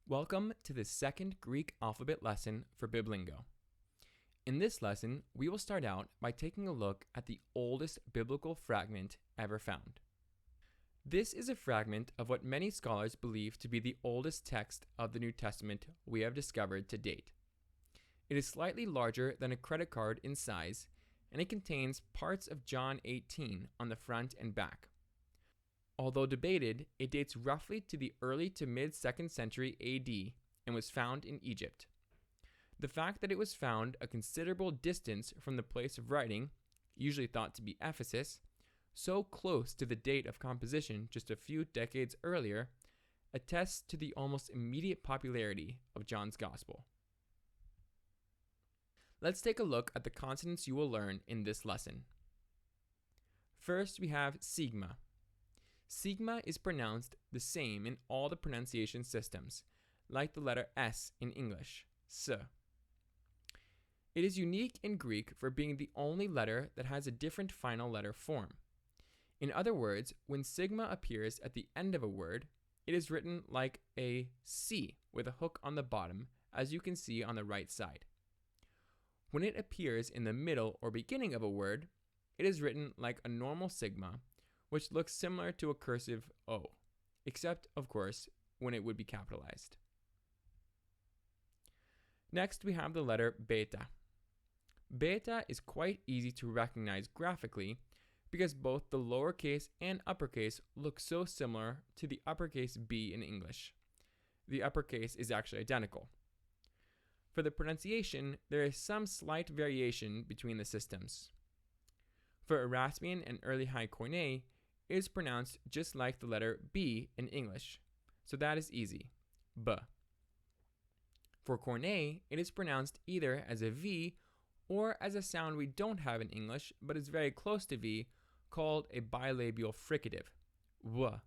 Welcome to the second Greek alphabet lesson for Biblingo. In this lesson, we will start out by taking a look at the oldest biblical fragment ever found. This is a fragment of what many scholars believe to be the oldest text of the New Testament we have discovered to date. It is slightly larger than a credit card in size, and it contains parts of John 18 on the front and back. Although debated, it dates roughly to the early to mid 2nd century AD and was found in Egypt. The fact that it was found a considerable distance from the place of writing, usually thought to be Ephesus, so close to the date of composition just a few decades earlier, attests to the almost immediate popularity of John's Gospel. Let's take a look at the consonants you will learn in this lesson. First, we have sigma. Sigma is pronounced the same in all the pronunciation systems, like the letter S in English, S. It is unique in Greek for being the only letter that has a different final letter form. In other words, when sigma appears at the end of a word, it is written like a C with a hook on the bottom, as you can see on the right side. When it appears in the middle or beginning of a word, it is written like a normal sigma, which looks similar to a cursive O, except, of course, when it would be capitalized. Next, we have the letter beta. Beta is quite easy to recognize graphically because both the lowercase and uppercase look so similar to the uppercase B in English. The uppercase is actually identical. For the pronunciation, there is some slight variation between the systems. For Erasmian and early High Koine, it is pronounced just like the letter B in English, so that is easy, B. For Koine, it is pronounced either as a V or as a sound we don't have in English but is very close to V, called a bilabial fricative, W.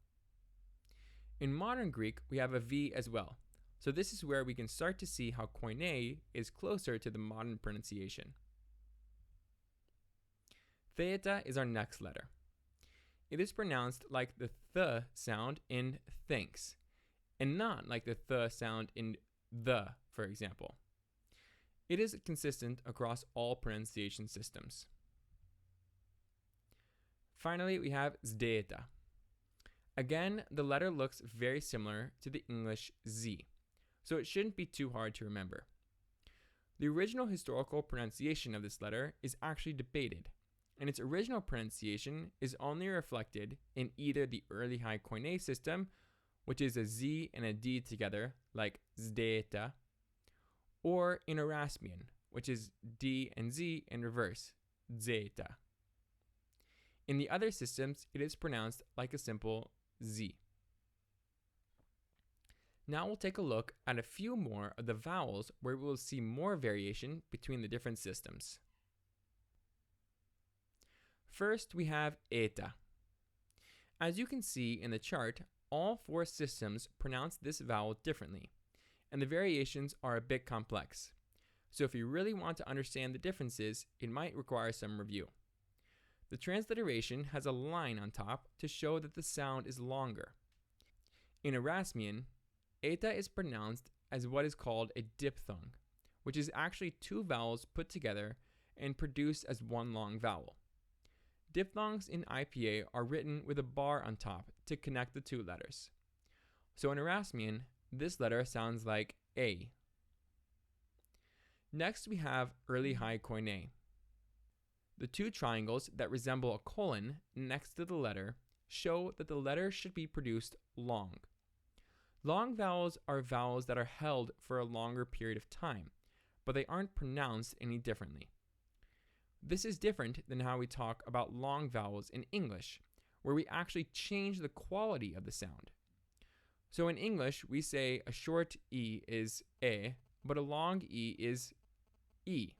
In modern Greek, we have a V as well, so this is where we can start to see how Koine is closer to the modern pronunciation. Theta is our next letter. It is pronounced like the th sound in thanks, and not like the th sound in the, for example. It is consistent across all pronunciation systems. Finally, we have zdeta. Again, the letter looks very similar to the English Z, so it shouldn't be too hard to remember. The original historical pronunciation of this letter is actually debated, and its original pronunciation is only reflected in either the early High Koine system, which is a Z and a D together, like zdeta, or in Erasmian, which is D and Z in reverse, zeta. In the other systems, it is pronounced like a simple Z. Now we'll take a look at a few more of the vowels where we will see more variation between the different systems. First, we have eta. As you can see in the chart, all four systems pronounce this vowel differently, and the variations are a bit complex. So if you really want to understand the differences, it might require some review. The transliteration has a line on top to show that the sound is longer. In Erasmian, eta is pronounced as what is called a diphthong, which is actually two vowels put together and produced as one long vowel. Diphthongs in IPA are written with a bar on top to connect the two letters. So in Erasmian, this letter sounds like A. Next, we have early High Koine. The two triangles that resemble a colon next to the letter show that the letter should be produced long. Long vowels are vowels that are held for a longer period of time, but they aren't pronounced any differently. This is different than how we talk about long vowels in English, where we actually change the quality of the sound. So in English, we say a short E is E, but a long E is E.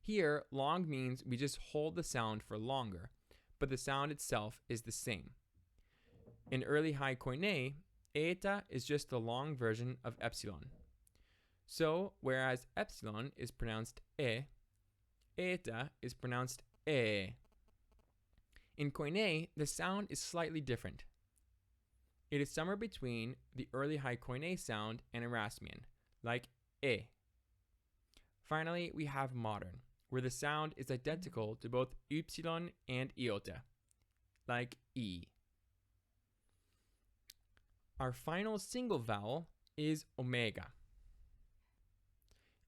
Here, long means we just hold the sound for longer, but the sound itself is the same. In early High Koine, eta is just the long version of epsilon. So, whereas epsilon is pronounced E, eta is pronounced E. In Koine, the sound is slightly different. It is somewhere between the early high Koine sound and Erasmian, like e. Finally, we have modern, where the sound is identical to both y and iota, like e. Our final single vowel is omega.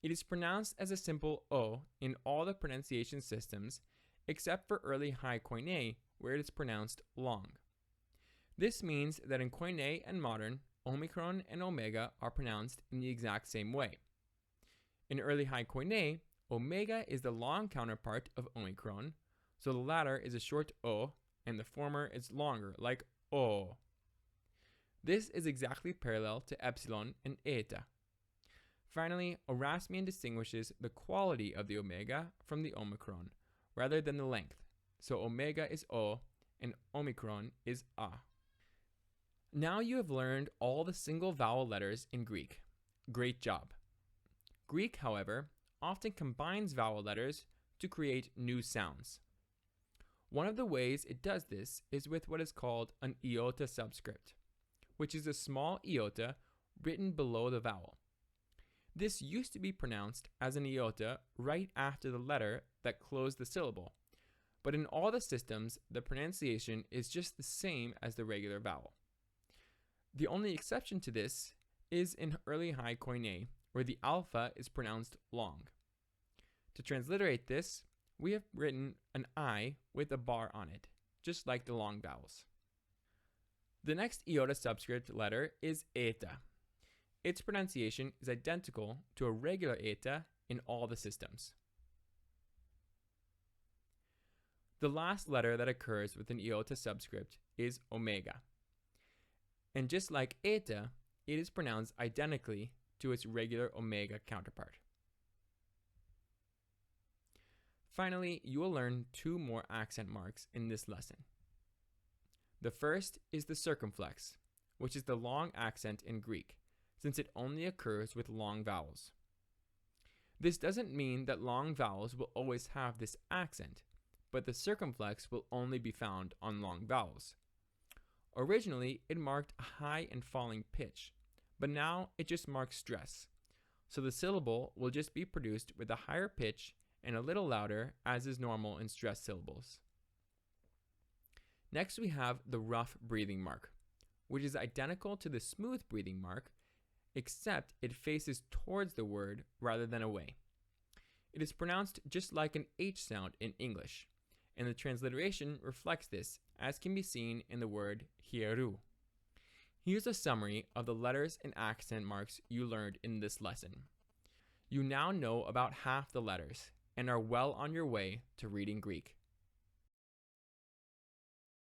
It is pronounced as a simple O in all the pronunciation systems, except for early high Koine, where it is pronounced long. This means that in Koine and modern, Omicron and omega are pronounced in the exact same way. In early high Koine, omega is the long counterpart of Omicron, so the latter is a short O and the former is longer, like O. This is exactly parallel to epsilon and eta. Finally, Erasmian distinguishes the quality of the omega from the Omicron, rather than the length, so omega is O and Omicron is A. Now you have learned all the single vowel letters in Greek. Great job. Greek, however, often combines vowel letters to create new sounds. One of the ways it does this is with what is called an iota subscript, which is a small iota written below the vowel. This used to be pronounced as an iota right after the letter that closed the syllable, but in all the systems, the pronunciation is just the same as the regular vowel. The only exception to this is in early high Koine, where the alpha is pronounced long. To transliterate this, we have written an I with a bar on it, just like the long vowels. The next iota subscript letter is eta. Its pronunciation is identical to a regular eta in all the systems. The last letter that occurs with an iota subscript is omega. And just like eta, it is pronounced identically to its regular omega counterpart. Finally, you will learn two more accent marks in this lesson. The first is the circumflex, which is the long accent in Greek, since it only occurs with long vowels. This doesn't mean that long vowels will always have this accent, but the circumflex will only be found on long vowels. Originally, it marked a high and falling pitch, but now it just marks stress. So the syllable will just be produced with a higher pitch and a little louder, as is normal in stressed syllables. Next, we have the rough breathing mark, which is identical to the smooth breathing mark, except it faces towards the word rather than away. It is pronounced just like an H sound in English, and the transliteration reflects this, as can be seen in the word hieru. Here's a summary of the letters and accent marks you learned in this lesson. You now know about half the letters and are well on your way to reading Greek.